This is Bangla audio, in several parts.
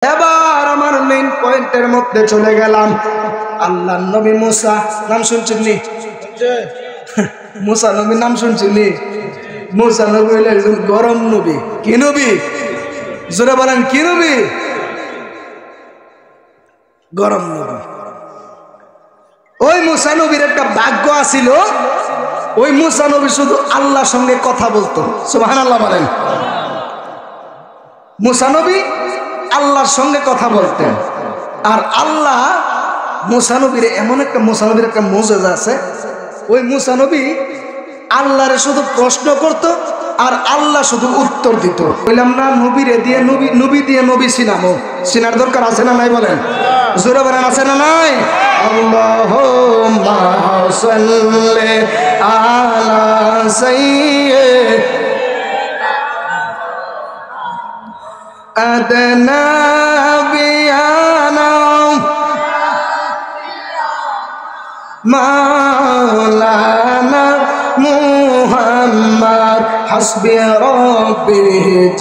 এবার আমার মেইন পয়েন্টের মধ্যে চলে গেলাম। আল্লাহর নবী মুসা নাম শুনছেননি? মুসা নবীর নাম শুনছেননি? মুসা নবী হলো একজন গরম নবী। কি নবী? জোরে বলেন, কি নবী? গরম নবী। ওই মুসা নবীর একটা ভাগ্য আছিল, ওই মুসা নবী শুধু আল্লাহর সঙ্গে কথা বলতো। সুবহানাল্লাহ বলেন। মুসা নবী আল্লাহর সঙ্গে কথা বলতেন, আর আল্লাহ মুসা নবীর এমন একটা মুজিজা আছে, ওই মুসা নবী আল্লাহরে শুধু প্রশ্ন করত আর আল্লাহ শুধু উত্তর দিত। বললাম না, নবীরে দিয়ে নবী দিয়ে নবী চিনামো, চিনার দরকার আছে না নাই বলেন? জোরে বলেন, আছে না নাই? আল্লাহুম্মা সাল্লি আলা সাইয়্যিদিনা মাওলানা মুহাম্মদ হাসবি রাব্বি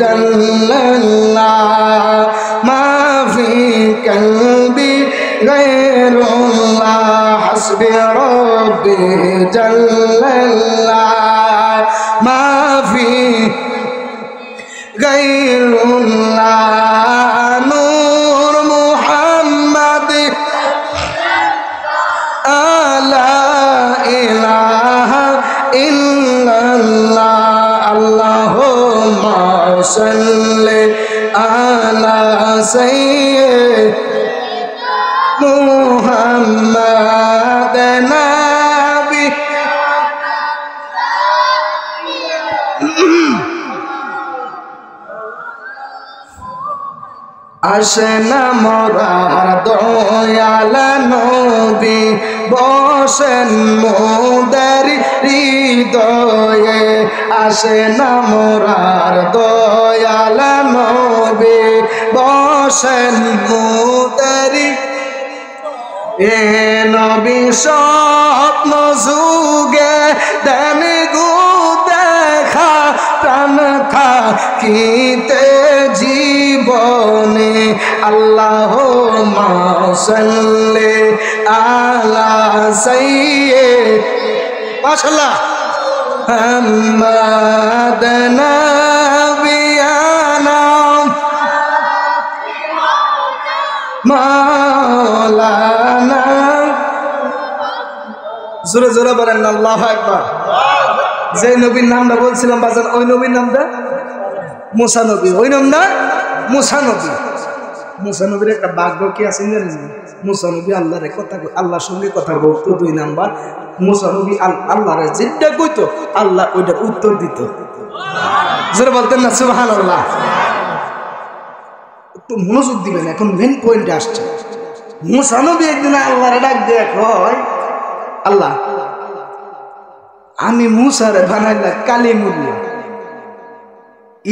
জাল্লাল্লাহ মা ফি কলবি গায়রুল্লাহ হাসবি রাব্বি জাল্লাল্লাহ মা ফি গায়রুল্লাহ নূর মুহাম্মদ লা ইলাহা ইল্লাল্লাহ আল্লাহুম্মা সাল্লি আলা সাইয়্যিদিনা মুহাম্মাদ নাবি। আসেন মোরার দয়াল নবী বসেন মোদের হৃদয়ে, আসেন মোরার দয়াল নবী বসেন মোদের। এ নবী স্বপ্ন যুগে দেন গো দেখা, প্রাণ থাকিতে জীবনে আল্লাহুম্মা সাল্লি আলা সাইয়্যিদিনা মাশাআল্লাহ মুহাম্মাদ নাবিয়ানা মাওলানা। জোরে জোরে বলেন আল্লাহু আকবার। যে নবীর নামটা বলছিলাম বাজান, ওই নবীর নামটা মুসা নবী। ওই নাম না মুসা নবী। মুসা নবীর একটা ভাগ্য কি আছে জানেন? মুসা নবী আল্লাহর সঙ্গে কথা বলতো। 2 নাম্বার, মুসা নবী আল্লাহর যেটা কইতো আল্লাহ ওইটার উত্তর দিত। জোরে বলতেন না সুবহানাল্লাহ? একটু মনোযোগ দিবেন, এখন মেন পয়েন্টে আসছে। মুসা নবী একদিন আল্লাহরে ডাক দিয়ে কয়, আল্লাহ আমি মুসারে বানাইলা কালিমুল্লাহ,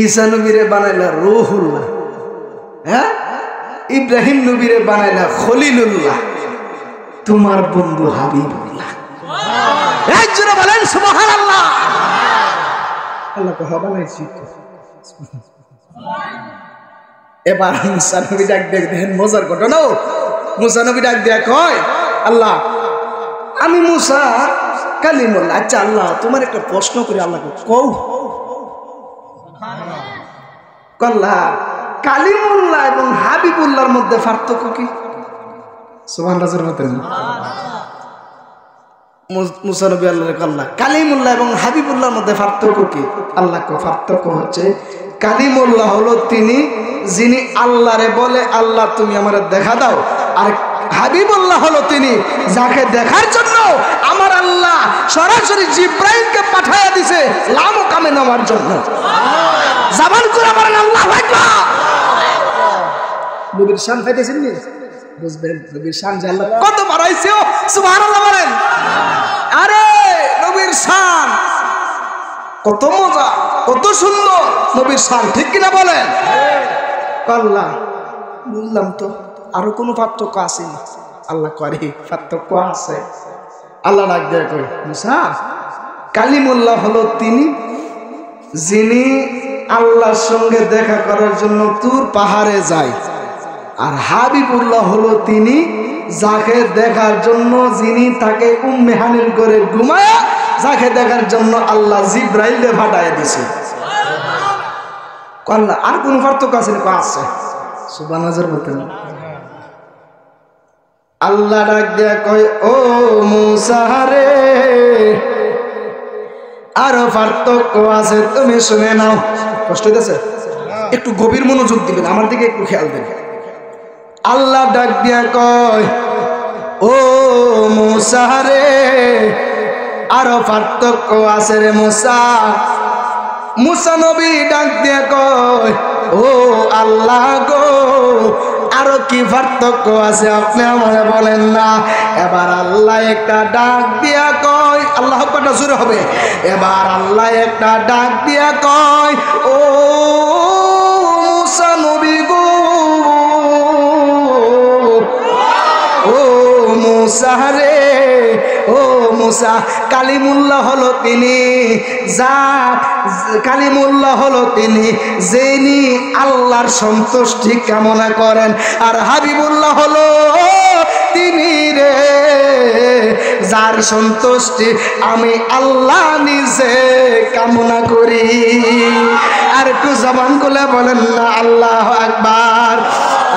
ঈসা নবীরে বানাইলা রূহুল্লাহ, হ্যাঁ ইব্রাহিম নবীরে বানাইলা খলিলুল্লাহ, তোমার বন্ধু হাবিবুল্লাহ। এক জোরে বলেন সুবহানাল্লাহ। আল্লাহ কহ বানাইছি। এবার মুসা নবী ডাক দিয়ে, দেখেন মজার ঘটনা। মুসা নবী ডাক দিয়ে কয়, আল্লাহ আমি মুসা কালিমুল্লাহ। আচ্ছা আল্লাহ তোমার একটা প্রশ্ন করি, আল্লাহকে কও। আল্লাহ কালিমুল্লাহ এবং হাবিবুল্লাহর মধ্যে পার্থক্য কি? সুবহানাল্লাহ। মুসা নবী আল্লাহকে আল্লাহ কালিমুল্লাহ এবং হাবিবুল্লাহর মধ্যে পার্থক্য কি? আল্লাহ পার্থক্য হচ্ছে, কালিমুল্লাহ হলো তিনি যিনি আল্লাহরে বলে আল্লাহ তুমি আমারে দেখা দাও, আর হাবিবুল্লাহ হলো তিনি যাকে দেখার জন্য আমার আল্লাহ সরাসরি জিব্রাইলকে পাঠায়া দিছে লামো কামে নেওয়ার জন্য। জাবান করে বলেন আল্লাহু আকবার। নবীর শান পাইতেছেন নি? বুঝবেন নবীর শান যে আল্লাহ কত বাড়াইছে। সুবহানাল্লাহ বলেন। আরে নবীর শান কত মজা, কত সুন্দর নবীর শান, ঠিক কিনা বলেন? আল্লাহ বুঝলাম তো, আরো কোনো পার্থক্য আছে না? আল্লাহ করে পার্থক্য আছে। আল্লাহ ডাক দেয় কই, মুসা কালিমুল্লাহ হলো তিনি যিনি আল্লাহর সঙ্গে দেখা করার জন্য তুর পাহাড়ে যায়, আর হাবিবুল্লাহ হলো তিনি যাকে দেখার জন্য যিনি তাকে উম্মে হানির করে ঘুমায়, যাকে দেখার জন্য আল্লাহ জিব্রাইলে পাঠায় দিছে। আল্লাহ আর কোন পার্থক্য আছে? আছে সুবহানাল্লাহ বলতেন। আল্লাহ ডাক দিয়া কয় ও মুসা রে, আরো পার্থক্য আছে, তুমি শুনে নাও। কষ্ট হইতেছে? একটু গভীর মনোযোগ দিবেন, আমার দিকে একটু খেয়াল দেবেন। আল্লাহ ডাক দিয়া কয় ও মুসা রে, আরো পার্থক্য আছে রে মুসা। মুসা নবী ডাক দিয়া কয় ও আল্লাহ গো, আরো কি পার্থক্য আছে আপনি আমাকে বলেন না। এবার আল্লাহ একটা ডাক দিয়া কয়, আল্লাহ আকবারটা জোরে হবে। এবার আল্লাহ একটা ডাক দিয়া কয় ও মুসা নবী গো, ও মুসা রে, ও মুসা, কালিমুল্লাহ হলো তিনি, কালিমুল্লাহ হলো তিনি যিনি আল্লাহর সন্তুষ্টি কামনা করেন, আর হাবিবুল্লাহ হলো তিনি রে যার সন্তুষ্টি আমি আল্লাহ নিজে কামনা করি। আর একটু জবান খুলে বলেন না আল্লাহু আকবার।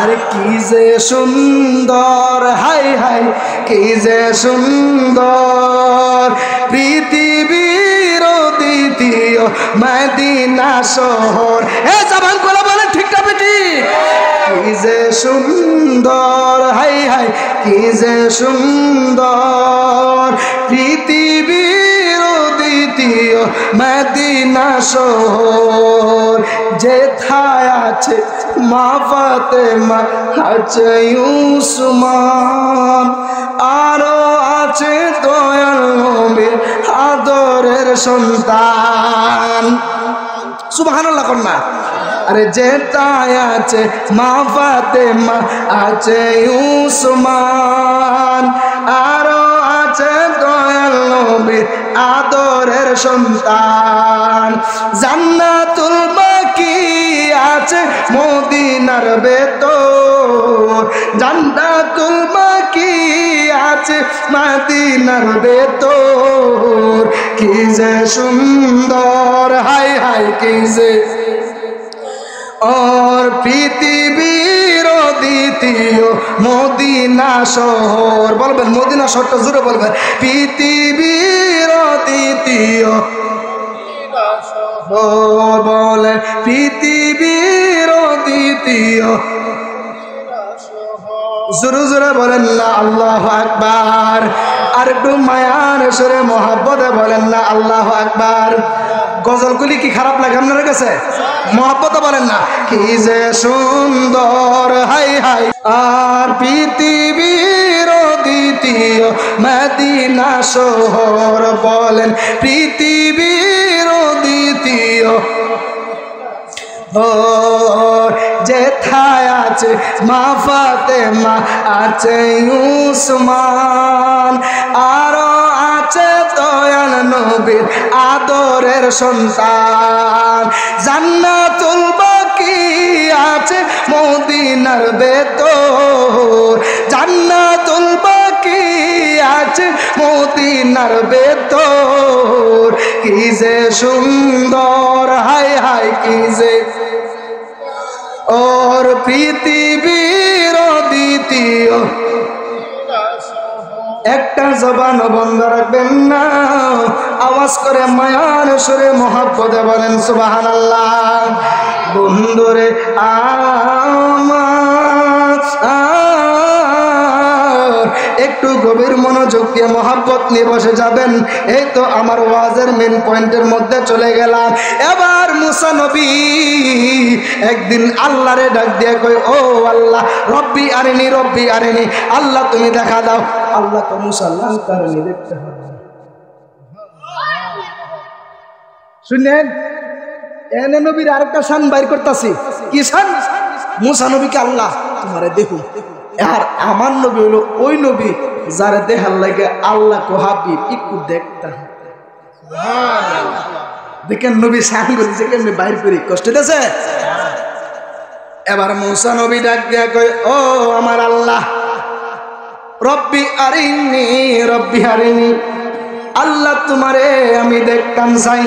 আরে কি যে সুন্দর, হাই হাই কি যে সুন্দর পৃথিবীর দ্বিতীয় মদিনা শহর। এ জবান খুলে বলেন ঠিক না বেটি? কি যে সুন্দর, হাই হাই কি যে সুন্দর পৃথিবীর দ্বিতীয় মদিনা শহর, যেথায় আছে মা ফাতেমা, আছে উসমান, আরো আছে দয়াল নবীর আদরের সন্তান। সুবহানাল্লাহ কন্যা। আরে যেটায় আছে মা ফাতেমা, আছে উসমান, আরো আছে দয়াল নবীর আদরের সন্তান। জান্নাতুল বাকি আছে মদিনার ভেতর, জান্নাতুল বাকি আছে মদিনার ভেতর। কি যে সুন্দর, হাই হাই কি যে और পৃথিবীর দ্বিতীয় মদিনা শহর। বলবেন মদিনা শহরটা জোরে বলবেন। পৃথিবীর দ্বিতীয় শহর, বলেন পৃথিবীর দ্বিতীয়, জোরে জোরে বলেন না আল্লাহু আকবার। আর একটু মায়ার সুরে মহব্বতে বলেন না আল্লাহু আকবার। গজলগুলি কি খারাপ লাগে আপনার কাছে? মহব্বতে বলেন না। কি যে সুন্দর, হাই হাই। আর পৃথিবীর দ্বিতীয় মদিনা শহর, বলেন পৃথিবীর দ্বিতীয় যেথায় আছে মা ফাতেমা, আছে উসমান, আরো আছে দয়াল নবীর আদরের সন্তান। জান্নাতুল বাকি আছে মদিনার ভেতর, জান্নাতুল বাকি আছে মদিনার ভেতর। কি যে সুন্দর, হাই হাই কি যে, और পৃথিবীর দ্বিতীয়। একটা জবান বন্ধ রাখবেন না, আওয়াজ করে মায়ার সুরে মহব্বতে বলেন সুবহানাল্লাহ। বন্ধুরে একটু গভীর মনোযোগ দিয়ে মহব্বত নিয়ে বসে যাবেন। এই তো আমার ওয়াজের মেন পয়েন্টের মধ্যে চলে গেলাম। এবার মুসা নবী একদিন আল্লাহরে ডাক দিয়ে কই ও আল্লাহ, রব্বি আরিনি, রব্বি আরিনি, আল্লাহ তুমি দেখা দাও। আল্লাহ তো মুসা লাঙ্কারনি দেখতে হবে। শুনেন, এনে নবীর আরেকটা শান বাইর করতেছি। কি শান? মুসা নবীকে আল্লাহ তোমারে দেখুন। আর আমার নবী হলো ওই নবী যারা দেখার লাগে আল্লাহ কো হাবিব একটু দেখতাম। দেখেন নবী শান করেছে কেমনি বাইর করি, কষ্ট দিয়েছে। এবার মুসা নবী ডাক দিয়া কয়, ও আমার আল্লাহ, রব্বি আরিনি রব্বি আরিনি, আল্লাহ তোমারে আমি দেখতাম চাই।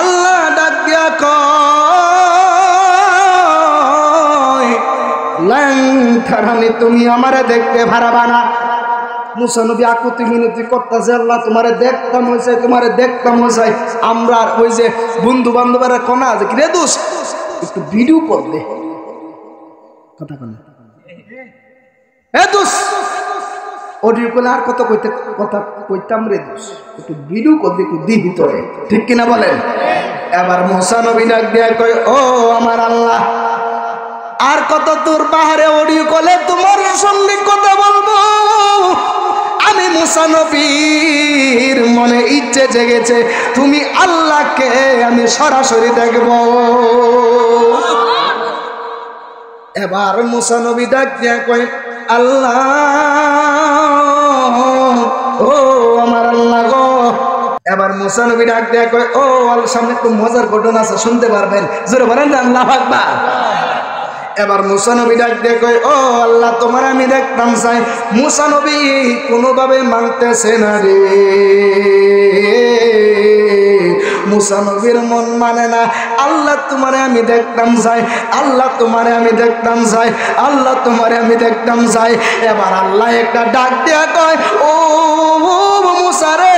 আল্লাহ ডাক দিয়া কয়, লান তারানি, তুমি আমারে দেখতে পারবা না। মুসা নবী আকুতি মিনতি করতেছে, আল্লাহ তোমারে দেখতাম হইছে, তোমারে দেখতাম হইছে। আমরা ওই যে বন্ধু বান্ধবেরা কোনা আছে কি রে দোষ, একটু ভিডিও কর দে, কথা কোনা এ দোষ, অডিও কলে আর কত কইতে কথা কইতাম রে দোষ, একটু ভিডিও কর দে, একটু দি ভিতরে, ঠিক কিনা বলেন? এবার মুসা নবী ডাক দিয়া কয়, ও আমার আল্লাহ, আর কত দূর পাহাড়ে অডিও কলে তোমার সঙ্গে কথা বলবো? আমি মুসা নবীর মনে ইচ্ছে জেগেছে, তুমি আল্লাহকে আমি সরাসরি দেখব। এবার মুসা নবী ডাক দিয়া কয়, আল্লাহ, ও আমার আল্লাহ গো। এবার মুসা নবী ডাক দিয়া কয়, ও আল্লাহ, সামনে একটু মজার ঘটনা আছে, শুনতে পারবেন? জোরে বলেন না আল্লাহু আকবার। এবার মুসা নবী ডাক দিয়ে কয়, ও আল্লাহ তোমার আমি দেখতাম চাই। মুসা নবী কোনোভাবে মানতেছে না রে, মুসা নবীর মন মানে না। আল্লাহ তোমারে আমি দেখতাম চাই, আল্লাহ তোমারে আমি দেখতাম চাই, আল্লাহ তোমারে আমি দেখতাম চাই। এবার আল্লাহ একটা ডাক দিয়া কয়, ও মুসা রে,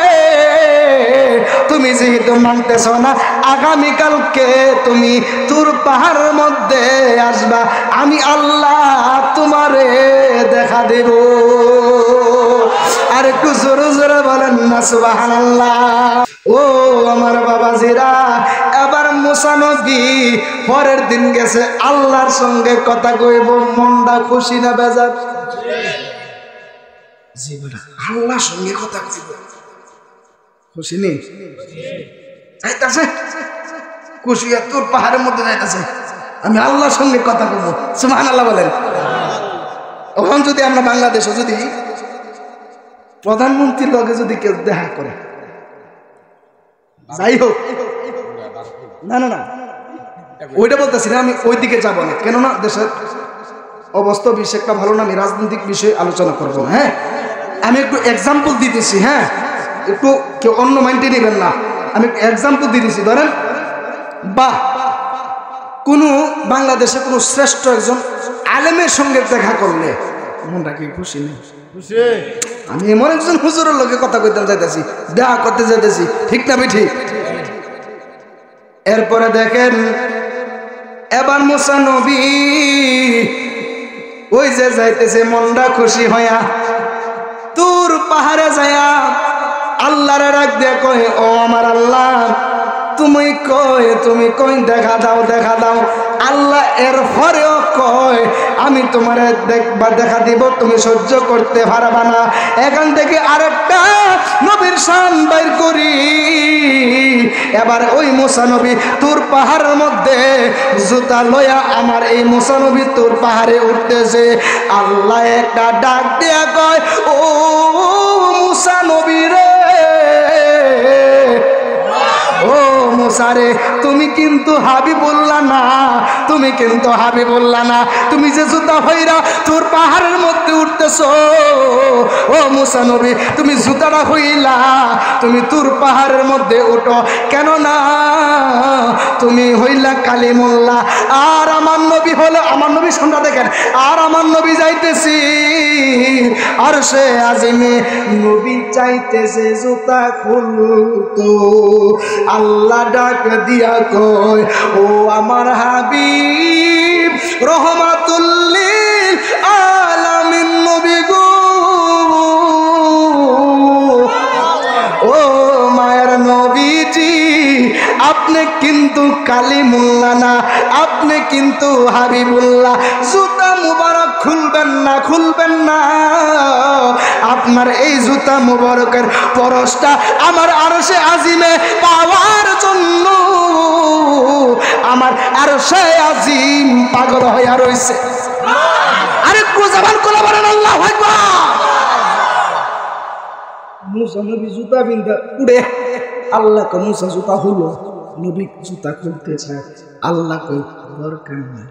তুমি যেহেতু মানতেছ না, আগামীকালকে তুমি তুর পাহাড়ের মধ্যে আসবা, আমি আল্লাহ তোমারে দেখা দেব। আর একটু জোরে জোরে বলেন না সুবহানাল্লাহ। ও আমার বাবাজিরা, এবার মুসা নবী পরের দিন গেছে আল্লাহর সঙ্গে কথা কইব, মনটা খুশি না বেজার? জীবন আল্লাহর সঙ্গে কথা কইব, খুশি নেই? যাইতাছে খুশি, তোর পাহাড়ের মধ্যে যাইতাছে, আমি আল্লাহর সঙ্গে কথা বলবো। সুবহানাল্লাহ বলেন। তখন যদি আমরা বাংলাদেশে যদি প্রধানমন্ত্রীর লগে যদি কেউ দেখা করে, যাই হোক, না না না ওইটা বলতেছি না, আমি ওই দিকে যাবো না, কেননা দেশের অবস্থা বেশি একটা ভালো না, আমি রাজনৈতিক বিষয়ে আলোচনা করবো না। হ্যাঁ, আমি একটু এক্সাম্পল দিতেছি, হ্যাঁ, একটু কেউ অন্য মাইন্ডে নেবেন না, আমি এক্সাম্পল দিতেছি। ধরেন, বা কোনো বাংলাদেশে কোনো শ্রেষ্ঠ একজন আলেমের সঙ্গে দেখা করলে মনটা কি খুশি নেই? আমি এমন একজন হুজুরের লোকে কথা কইতে যাইতেছি, দেখা করতে যাইতেছি, ঠিক না ঠিক? এরপরে দেখেন, এবার মুসা নবী ওই যে যাইতেছে মনটা খুশি হইয়া তুর পাহাড়ে যায়া আল্লাহরে রাখ দিয়ে কয়, ও আমার আল্লাহ, তুমি কই দেখা দাও, দেখা দাও। আল্লাহ এর পরেও কয়, আমি তোমারে দেখা দিব, তুমি সহ্য করতে পারবা না। এখান থেকে আরেকটা নবীর শান বাইর করি। এবার ওই মুসা নবী তুর পাহাড়ের মধ্যে জুতা লয়া আমার এই মুসা নবী তুর পাহাড়ে উঠতেছে। আল্লাহ একটা ডাক দিয়া কয়, ও মুসা নবী রে, ও মুসা রে, তুমি কিন্তু হাবিবুল্লাহ না, তুমি কিন্তু হাবিবুল্লাহ না। তুমি যে জুতা হইরা তোর পাহাড়ের মধ্যে উঠতেছো, ও মুসা নবী, তুমি জুতাটা হইলা, তুমি তোর পাহাড়ের মধ্যে উঠো, কেন না তুমি হইলা কালিমুল্লাহ। আর আমার নবী হলো, আমার নবী সন্ধ্যা দেখেন, আর আমার নবী যাইতেছি আর সে আজিমে, নবী চাইতেছে জুতা খুলতো। আল্লাহ ডাক দিয়া কয়, ও আমার হাবিব রহমাতুল লিল আলামিন নবী গো, ও মায়ের নবীজি, আপনি কিন্তু কালিমুল্লাহ না, আপনি কিন্তু হাবিবুল্লাহ। জুতা মুবারক খুলবেন না, খুলবেন না। আপনার এই জুতা মুবারকের পরশটা আমার আরশে আজিমে পাওয়ার জন্য আমার আরশে আজিম পাগল হইয়া রইছে। আরে কুজাবান কোলা বলেন আল্লাহু আকবার। মুসা নবী জুতা বিন্দা উড়ে, আল্লাহ কে মুসা জুতা হলো, নবী জুতা খুলতে চায়, আল্লাহ কই দরকার নাই।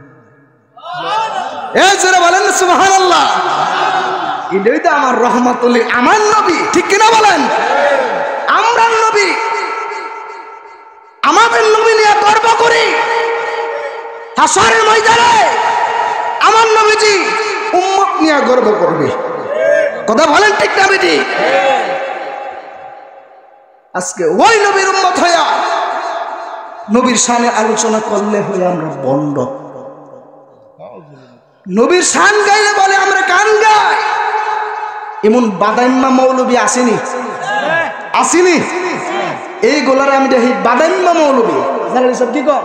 এই জোরে বলেন সুবহানাল্লাহ। এটাই তো আমার রহমাতুল লিল আমার নবী, ঠিক কিনা বলেন? আমরা নবী, আমাদের নবী নিয়ে গর্ব করি। হাসরের ময়দানে আমার নবীজি উম্মত নিয়ে গর্ব করবে। কথা বলেন ঠিক না বেটি? আজকে ওই নবীর উম্মত হইয়া নবীর শানে আলোচনা করলে হয়ে আমরা বন্ড। নবীর শান গাইলে বলে আমরা গান গাই। এমন বাদাইম্মা মৌলবী আসেনি? আসেনি? এই গোলারে আমি দেখি বাদাইম্মা মৌলবী, সব কি কম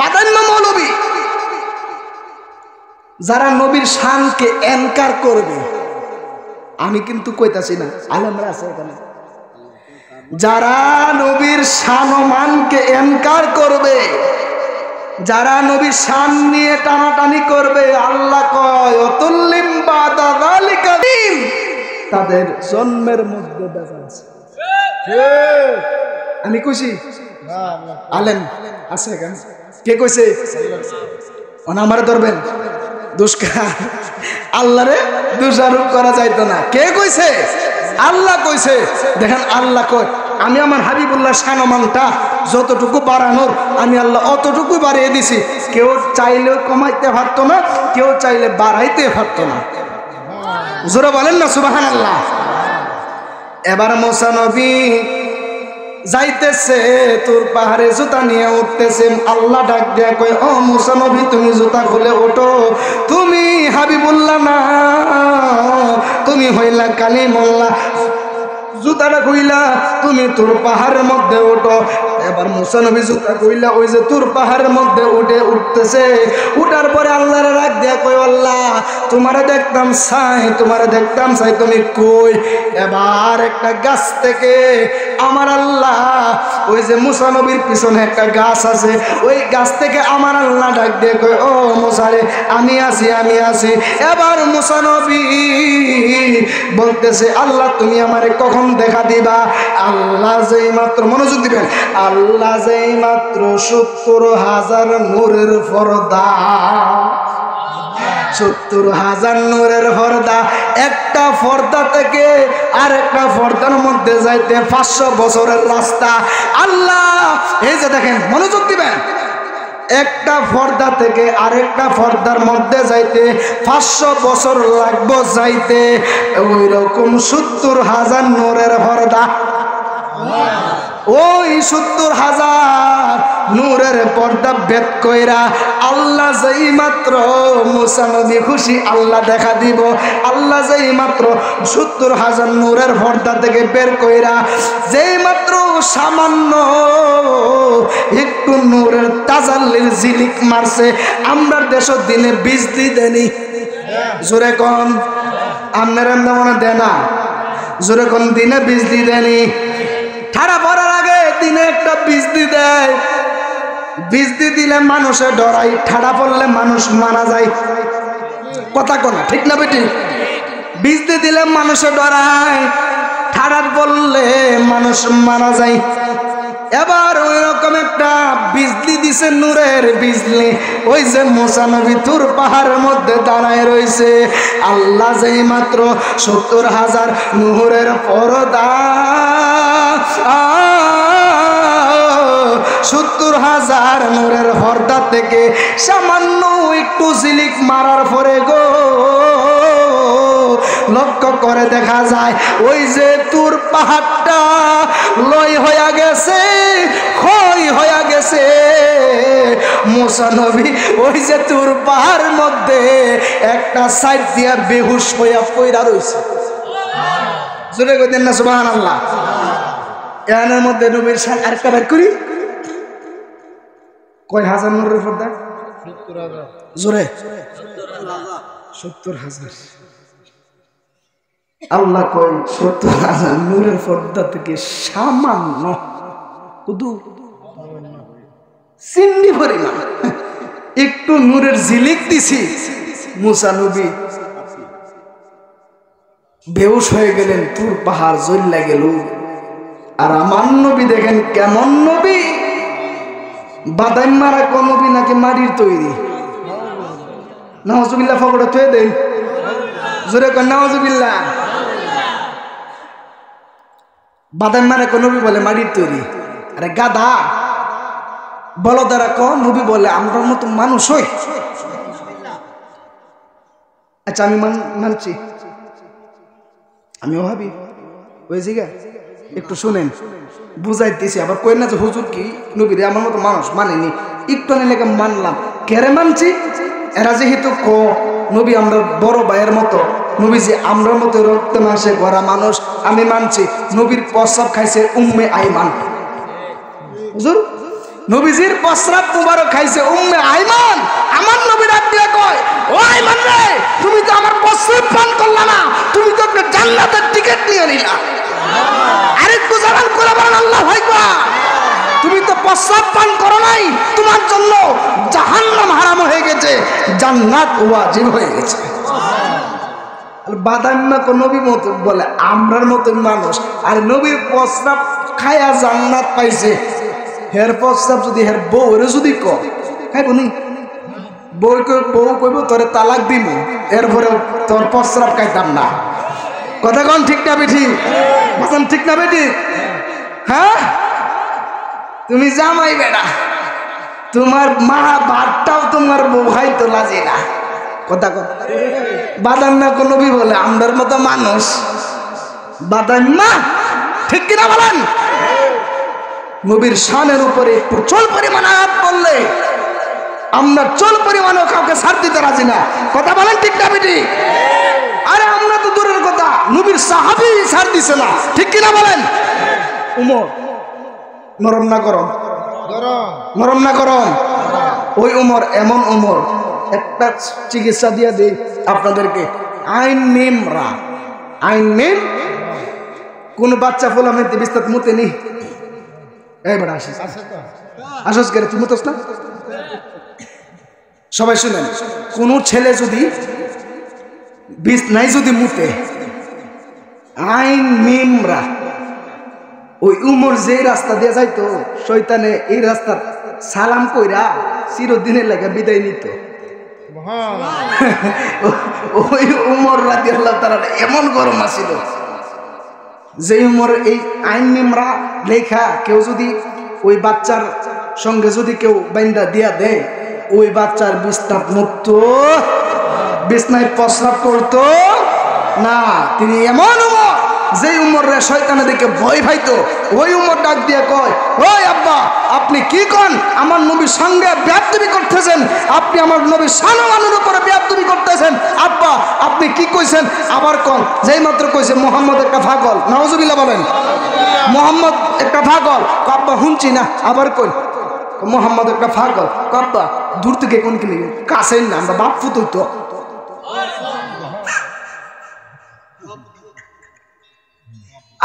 বাদাইম্মা মৌলবী, যারা নবীর শানকে এনকার করবে। আমি কিন্তু কইতাছি না, আলেমরা আছে এখানে, যারা নবীর শান ও মানকে এনকার করবে, যারা নবীর শান নিয়ে টানাটানি করবে, আল্লাহ কয় অতুল্লিম বাদা যালিকা দিন, তাদের জন্মের মধ্যে বেজাল আছে। আমি কইছি আলেম আছে এখানে, কে কইছে? ওনা আমারে ধরবেন দুষ্কার, আল্লাহরে দোষারোপ করা যাইতো না। কে কইছে? আল্লাহ কইছে। দেখেন আল্লাহ কয় আমি আমার হাবিবুল্লাহ শানমানটা যতটুকু বাড়ানোর আমি আল্লাহ অতটুকু বাড়িয়ে দিছি। কেউ চাইলেও কমাইতে পারতো না, কেউ চাইলে বাড়াইতে পারতো না। জোরে বলেন না সুবহানাল্লাহ। এবার মুসা নবী যাইতেছে, তোর পাহাড়ে জুতা নিয়ে উঠতেছে। আল্লাহ ডাক দেয়া কয় ও মুসা নবী তুমি জুতা খুলে ওঠো, তুমি হাবিবুল্লাহ না, তুমি হইলা কালিমুল্লাহ। জুতাটা কইলা তুমি তোর পাহাড়ের মধ্যে ওঠো। এবার মুসা নবী জুতা কইলা ওই যে তোর পাহাড়ের মধ্যে উঠতেছে। উঠার পরে আল্লাহরে রাখ দেয়া কই আল্লাহ তোমারে দেখতাম চাই, তোমারে দেখতাম চাই, তুমি কই? এবার একটা গাছ থেকে আমার আল্লাহ, ওই যে মুসা নবীর পিছনে একটা গাছ আছে, ওই গাছ থেকে আমার আল্লাহ ডাক দিয়ে কই ও মুসারে আমি আছি, আমি আছি। এবার মুসা নবী বলতেছে আল্লাহ তুমি আমারে কখন দেখা দিবা? আল্লাহ যেই মাত্র, মনোযোগ দিবেন, আল্লাহ যেই মাত্র ৭০,০০০ নূরের পর্দা, ৭০,০০০ নূরের পর্দা, একটা পর্দা থেকে আরেকটা পর্দার মধ্যে যাইতে ৫০০ বছরের রাস্তা। আল্লাহ এই যে দেখেন, মনোযোগ দিবেন, একটা পর্দা থেকে আরেকটা পর্দার মধ্যে যাইতে ৫০০ বছর লাগবে যাইতে। ওই রকম ৭০,০০০ নূরের পর্দা, ওই ৭০,০০০ নূরের পর্দা ভেদ কইরা আল্লাহ যেই মাত্র মুসা নবী খুশি আল্লাহ দেখা দিব, আল্লাহ যেই মাত্র ৭০,০০০ নূরের পর্দা থেকে বের কইরা যেই মাত্র সামান্য একটু নূরের তাজাল্লির ঝিলিক মারছে। আমরা দেশ দিনে ২০ দিন দেনি, জোরে কোন আপনারা মনে দেনা, জোরে কোন দিনে ২০ দিন দেনি। ঠাড়া পড়ার আগে দিনে একটা ২০ দিন দেয়, ২০ দিন দিলে মানুষে ডরাই, ঠাড়া পড়লে মানুষ মারা যায়। কথা কোনা ঠিক না বেটি? ২০ দিন দিলে মানুষে ডরায়, ঠাড়া পড়লে মানুষ মারা যায়। এবার ওই রকম একটা বিজলি দিছে, নূরের বিজলি। ওই যে মুসা নবী তুর পাহাড়ের মধ্যে দাঁড়ায় রয়েছে, আল্লাহ যেই মাত্র ৭০,০০০ নূরের পর্দা, ৭০,০০০ নূরের পর্দা থেকে সামান্য একটু ঝিলিক মারার পরে গো লক্ষ্য করে দেখা যায় ওই যে তুর পাহাড়টা লয় হইয়া গেছে, ক্ষয় হইয়া গেছে। মুসা নবী ওই যে তুর পাহাড়ের মধ্যে একটা সাইড দিয়া বেহুশ হইয়া পইরা রইছে। জোরে কইতেন না সুবহানাল্লাহ। এর মধ্যে নবীর শান আরেকটা বের করি, কয় হাজার নূরের পর্দা? ৭০,০০০। জোরে ৭০,০০০। আল্লাহ কয় ৭০,০০০ নূরের পর্দা থেকে সামান্য শুধু চিন্নি পরিমাণ একটু নূরের ঝিলিক দিছি, মুসা নবী বেহুশ হয়ে গেলেন, তুর পাহাড় জ্বললে গেল। আর আমার নবী দেখেন কেমন নবী, বাদাম মারা কোন নবী নাকি মাটির তৈরি? নাউজুবিল্লাহ ফকড়ে থুয়ে দেন, জোরে কর নাউজুবিল্লাহ। বাদাম মানে কোন নবী বলে মাটির তৈরি, আরে গাধা বলো দ্বারা ক নবী বলে আমরার মতো মানুষ হই। আচ্ছা আমি মানছি, আমিও ভাবি ওই জায়গা একটু শুনেন বুঝাইতেছি, আবার কই না যে হুজুর কি নবীরে আমার মতো মানুষ মানেনি, একটু লেগে মানলাম। কেরে মানছি? এরা যেহেতু ক নবী আমরা বড় ভাইয়ের মতো, নবী যে আমরার মতো রক্তে মাংসে গড়া মানুষ, আমি মানছি নবীর প্রস্রাব খাইছে উম্মে আইমান। হুজুর নবীজির প্রস্রাব মুবারক খাইছে উম্মে আইমান। আমার নবী ডাক দিয়ে কয়, ও আইমান রে, তুমি তো আমার প্রস্রাব পান করলা না, তুমি তো একটা জান্নাতের টিকিট নিয়ে নিলা। আরেকটু জানান করে বলেন আল্লাহু আকবার। তুমি তো প্রস্রাব পান করো নাই, তোমার জন্য জাহান্নাম হারাম হয়ে গেছে, জান্নাত ওয়াজিব হয়ে গেছে। বাদাম্মা কোন নবী মতো বলে আমরার মতো মানুষ, আর নবীর প্রস্রাব খায়া জান্নাত পাইছে। হের প্রস্তাব যদি হের বউরে যদি খাইব নি, বউ কইব তোরে তালাক দিব, এরপরে তোর প্রস্রাব খাইতাম না। কথা কন ঠিক না বেঠি? বলেন ঠিক না বেঠি? হ্যাঁ, তুমি জামাই বেটা, তোমার মা ভাতটাও তোমার বউ খাইতো লাজি না। কথা কথা বাদাম না কোন নবী বলে আমরার মতো মানুষ, বাদাম মা ঠিক কিনা বলেন? নবীর শানের উপরে প্রচুর পরিমাণ আয়াত পড়লে আমরা চল পরিমাণও কাউকে ছাড় দিতে রাজি না। কথা বলেন ঠিক না বেটি? আরে আমরা তো দূরের কথা, নবীর সাহাবী ছাড় দিছে না, ঠিক কিনা বলেন? উমর নরম না গরম? নরম না গরম? ওই উমর এমন উমর, একটা চিকিৎসা দিয়ে দিই আপনাদেরকে, আইন নিমরা। আইন নিম কোন বাচ্চা ফোলা মেতে বিস্তার মুতে নি, এইবার আসিস আসস করে তুই মুতস না। সবাই শুনেন, কোন ছেলে যদি বিষ নাই যদি মুতে, আইন মিমরা, ওই উমর যে রাস্তা দিয়ে যাইতো শয়তানে এই রাস্তার সালাম কইরা চিরদিনের লাগে বিদায় নিত। ওই উমর রাদিয়াল্লাহু তাআলা এমন গরম আছিল যে উমর এই আইন মিমরা লেখা কেউ যদি ওই বাচ্চার সঙ্গে যদি কেউ বাইন্দা দিয়া দেয়, ওই বাচ্চার বিস্তাপ মুক্ত, বিছনায় প্রস্রাব করতো না। তিনি এমন উমর যে উমরে শয়তানে দেখে ভয় পাইতো। ওই উমর ডাক দিয়ে কয়, ওই আব্বা আপনি কি কন? আমার নবীর সঙ্গে বেয়াদবি করতেছেন, আপনি আমার নবীর সম্মানের উপরে বেয়াদবি করতেছেন। আব্বা আপনি কি কইছেন? আবার কন। যেই মাত্র কইছে মোহাম্মদ একটা পাগল, নাউজুবিল্লাহ বলেন, মোহাম্মদ একটা পাগল। আব্বা শুনছি না, আবার কই মোহাম্মদ একটা পাগল। আব্বা দূর থেকে কোন কিনে কাছে না, আমরা বাপ ফুতুই তো।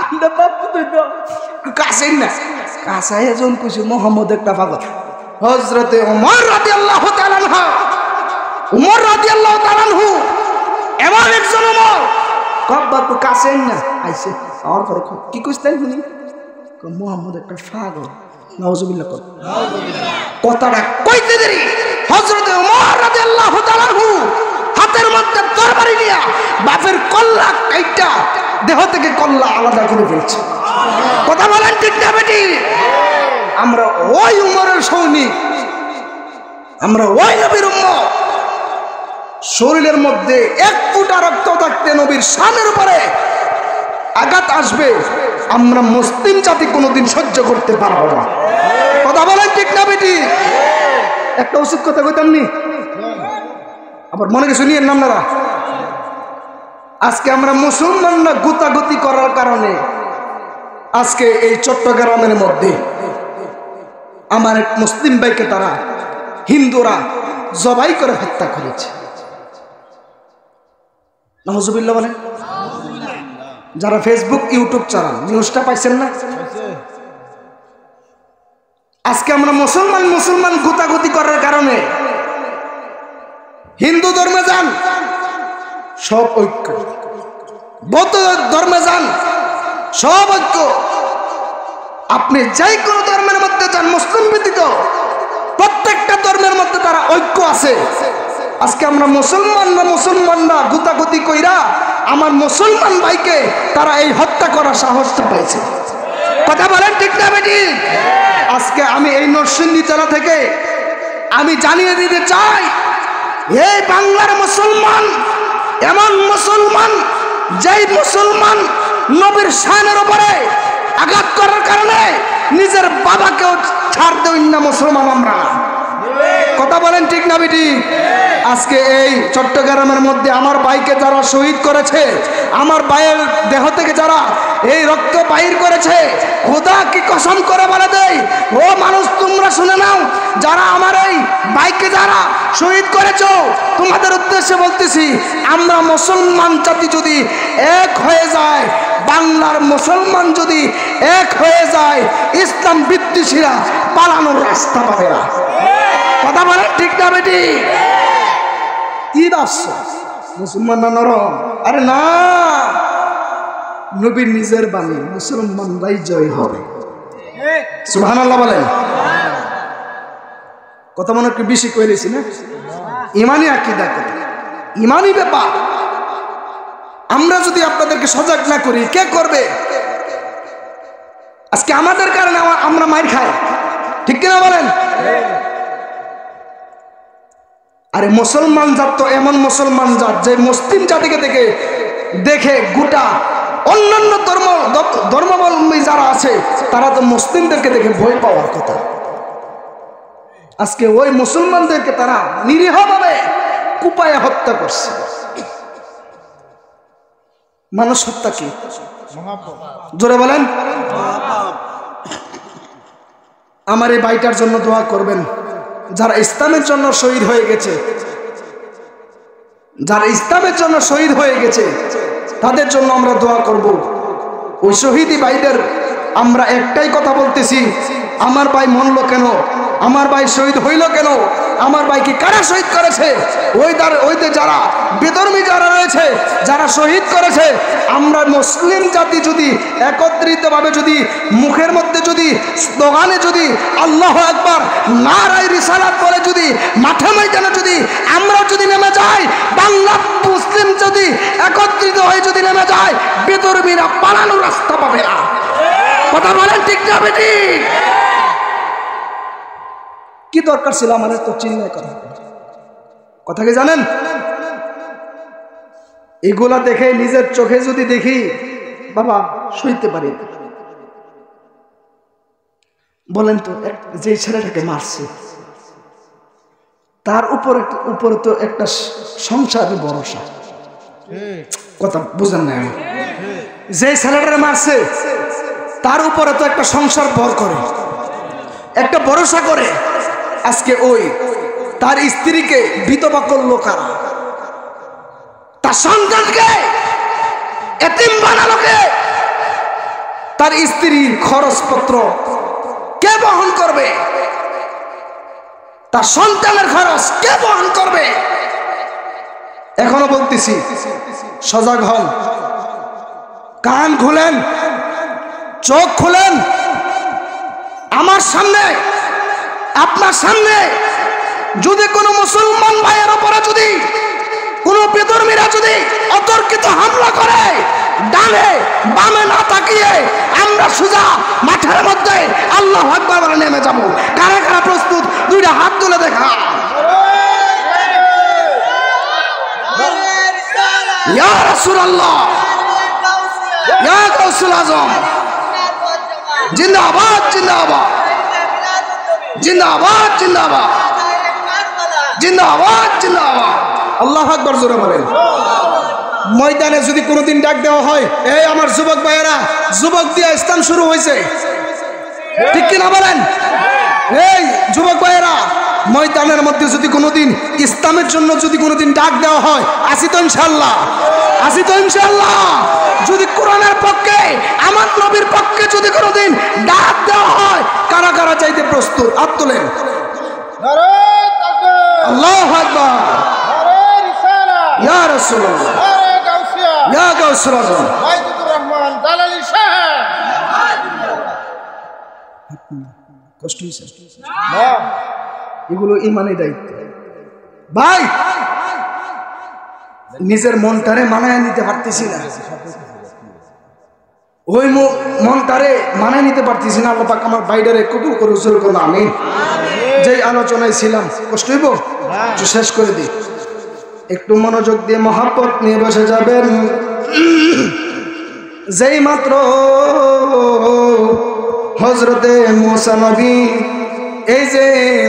আমরা বাপ ফুতুই তো কাছে না, কাছে এজন কইছে মোহাম্মদ একটা পাগল। হযরতে ওমর রাদিয়াল্লাহু তাআলা আনহু, ওমর রাদিয়াল্লাহু তাআলা আনহু এমন একজন ওমর, আব্বা তো কাছে না আইছে। আর পরে কি কইছ তাই শুনি, মোহাম্মদ একটা পাগল। নাউজুবিল্লাহ কর। কথাটা কইতে দেরি হযরতে ওমর রাদিয়াল্লাহু তাআলা আনহু হাতের মধ্যে তরবারি নিয়া বাপের কল্লা কাইটা দেহ থেকে কল্লা আলাদা করে ফেলছে। কথা বলেন ঠিক না বেটি? আমরা ওই উমরের সৈনিক, আমরা ওই নবীর উম্মত। শরীরের মধ্যে এক ফুটা রক্ত থাকতে নবীর শানের উপরে আঘাত আসবে, আমরা মুসলিম জাতি কোনোদিন সহ্য করতে পারবো না। কথা বলেন ঠিক না বেটি? একটা উচিত কথা কইতাম নি, আবার মনে কিছু নিয়ে নামনারা। আজকে আমরা মুসলমানরা গুতাগুতি করার কারণে আজকে এই চট্টগ্রামের মধ্যে আমার এক মুসলিম ভাইকে তারা হিন্দুরা জবাই করে হত্যা করেছে। নাউজুবিল্লাহ বলেন। যারা ফেসবুক ইউটিউব চালান নিউজটা পাইছেন না? আজকে আমরা মুসলমান গুতাগুতি করার কারণে হিন্দু ধর্মে যান সব ঐক্য, বৌদ্ধ ধর্মে যান সব ঐক্য, আপনি যাই কোনো ধর্মের মধ্যে যান মুসলিম ব্যতীত প্রত্যেকটা ধর্মের মধ্যে তারা ঐক্য আছে। আজকে আমরা মুসলমানরা গুতাগুতি কইরা আমার মুসলমান ভাইকে তারা এই হত্যা করার সাহসটা পাইছে। কথা বলেন ঠিক না বেটি? আজকে আমি এই নরসিংদী জেলা থেকে আমি জানিয়ে দিতে চাই, এই বাংলার মুসলমান এমন মুসলমান, যেই মুসলমান নবীর শানের উপরে আঘাত করার কারণে নিজের বাবাকেও ছাড় দেই না মুসলমান আমরা। কথা বলেন ঠিক না বেটি? আজকে এই চট্টগ্রামের মধ্যে আমার ভাইকে যারা শহীদ করেছে, আমার ভাইয়ের দেহ থেকে যারা এই রক্ত বাহির করেছে, খোদা কি কসম করে বলে দেই, ও মানুষ তোমরা শুনে নাও, যারা আমার এই ভাইকে যারা শহীদ করেছো, তোমাদের উদ্দেশ্যে বলতেছি, আমরা মুসলমান জাতি যদি এক হয়ে যায়, বাংলার মুসলমান যদি এক হয়ে যায়, ইসলাম বিদ্বেষীরা পালানোর রাস্তা পাবে না। কথা বলেন ঠিক না বেটি? কি আসছে মুসলমান না নরম? আরে না, নবীর নিজের বাণী, মুসলমানরাই জয় হবে। সুবহানাল্লাহ বলেন। কথা মনে একটু বেশি কইলেছি না? ইমানি আকীদা, ইমানি ব্যাপার। আমরা যদি আপনাদেরকে সজাগ না করি, কে করবে? আজকে আমাদের কারণে আমরা মার খাই, ঠিক কিনা বলেন? আরে মুসলমান জাত তো এমন মুসলমান জাত যে মুসলিম জাতিকে দেখে গোটা অন্যান্য ধর্মাবলম্বী যারা আছে তারা তো মুসলিমদেরকে দেখে ভয় পাওয়ার কথা। আজকে ওই মুসলমানদেরকে তারা নিরীহভাবে কুপায়ে হত্যা করছে। মানুষ হত্যা কি? জোরে বলেন। আমার এই ভাইটার জন্য দোয়া করবেন, যারা ইসলামের জন্য শহীদ হয়ে গেছে, যারা ইসলামের জন্য শহীদ হয়ে গেছে তাদের জন্য আমরা দোয়া করব। ওই শহীদি ভাইদের আমরা একটাই কথা বলতেছি, আমার ভাই মরল কেন, আমার ভাই শহীদ হইল কেন, আমার ভাইকে কারা শহীদ করেছে, ওইতে যারা বেধর্মী যারা রয়েছে, যারা শহীদ করেছে, আমরা মুসলিম জাতি যদি একত্রিতভাবে যদি মুখের মধ্যে যদি স্লোগানে যদি আল্লাহু আকবার নারায়ে রিসালাত বলে যদি মাঠে ময়দানে যদি আমরা যদি নেমে যাই, বাংলা মুসলিম যদি একত্রিত হয়ে যদি নেমে যায়, বেধর্মীরা পালানোর রাস্তা পাবে না। কথা বলেন ঠিক না বেটি? কি দরকার ছিল আমাদের তো চিন্তা করা? কথা কি জানেন? এগুলা দেখে নিজের চোখে যদি দেখি, বাবা সইতে পারি। বলেন তো, যে ছেলেটাকে মারছে তার উপরে তো একটা সংসারের ভরসা। কথা বুঝেন না? যে ছেলেটাকে মারছে তার উপরে তো একটা সংসার ভর করে, একটা ভরসা করে। আজকে ওই তার স্ত্রীকে বিধবা করলো কারা? তার সন্তানকে এতিম বানালো কে? তার স্ত্রীর খরচপত্র কে বহন করবে? তার সন্তানের খরচ কে বহন করবে? এখনো বলতেছি, সজাগ হন, কান খুলেন, চোখ খুলেন। আমার সামনে, আপনার সামনে যদি কোনো মুসলমান ভাইয়ের উপরে যদি কোনো বেধর্মীরা যদি অতর্কিত হামলা করে, ডানে বামে না তাকিয়ে আমরা সোজা মাঠের মধ্যে আল্লাহু আকবার বলে নেমে যাব। কারা কারা প্রস্তুত? দুইটা হাত তুলে দেখা। ইয়া রাসূলুল্লাহ, ইয়া গাউসুল আজম, জিন্দাবাদ জিন্দাবাদ, জিন্দাবাদ জিন্দাবাদ, জিন্দাবাদ জিন্দাবাদ। আল্লাহু আকবার জোরে বলেন। ময়দানে যদি কোনোদিন ডাক দেওয়া হয়, এই আমার যুবক ভাইয়েরা, যুবক দিয়ে ইসলাম শুরু হয়েছে, ঠিক কিনা বলেন? এই যুবক ভাইয়েরা, ময়দানের মধ্যে যদি কোনোদিন ইসলামের জন্য যদি কোনোদিন ডাক দেওয়া হয়, আসি তো ইনশাআল্লাহ, আসি তো ইনশাআল্লাহ। যদি কোরআনের পক্ষে, আমার নবীর পক্ষে যদি কোনোদিন ডাক দেওয়া হয়, কারা কারা চাইতে প্রস্তুত? হাত তোলেন। আল্লাহু আকবার, ইয়া রাসূলুল্লাহ, ইয়া গাউসুল আজম, কষ্ট হয়েছে। এগুলো ইমানের দায়িত্ব ভাই। নিজের মনটারে মানায় নিতে পারতেছি না, ওই মনটারে মানায় নিতে পারতেছি না। আল্লাহ পাক আমার বাইরে কবুল করে উজ্জ্বল করুন, আমিন। যেই আলোচনায় ছিলাম, কষ্ট হইব, একটু শেষ করে দিই। একটু মনোযোগ দিয়ে মহাব্বত নিয়ে বসে যাবেন। যেই মাত্র হযরতে মুসা নবী, এই যে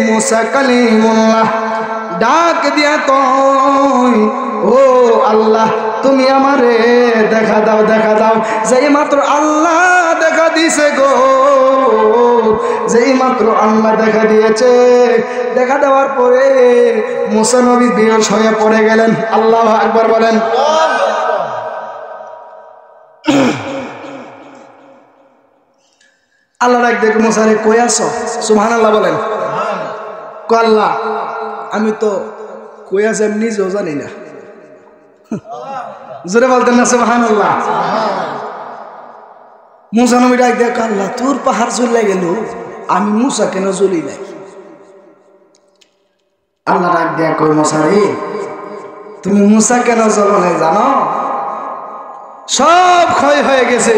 মুসা কালিমুল্লাহ ডাক দিয়া কয়, ও আল্লাহ তুমি আমারে দেখা দাও, দেখা দাও। যেই মাত্র আল্লাহ দেখা দিয়েছে গো, যেই মাত্র আল্লাহ দেখা দিয়েছে, দেখা দেওয়ার পরে মুসা নবী বেহুশ হয়ে পড়ে গেলেন। আল্লাহু আকবার বলেন। আল্লাহ ডাক দেখে মুসারে, কই আছো? সুবহানাল্লাহ বলেন। কয় আল্লাহ আমি তো কই আছি আমি নিজেও জানি না। জোরে বলতেন না সুবহানাল্লাহ। মুসা নবী ডাক দেখ, আল্লাহ তোর পাহাড় জ্বলে গেল, আমি মুসা কেন জ্বলি নাই? আল্লাহ ডাক দেয়া কই, মুসা রে তুমি মুসা কেন জ্বলো নাই জানো? সব ক্ষয় হয়ে গেছে।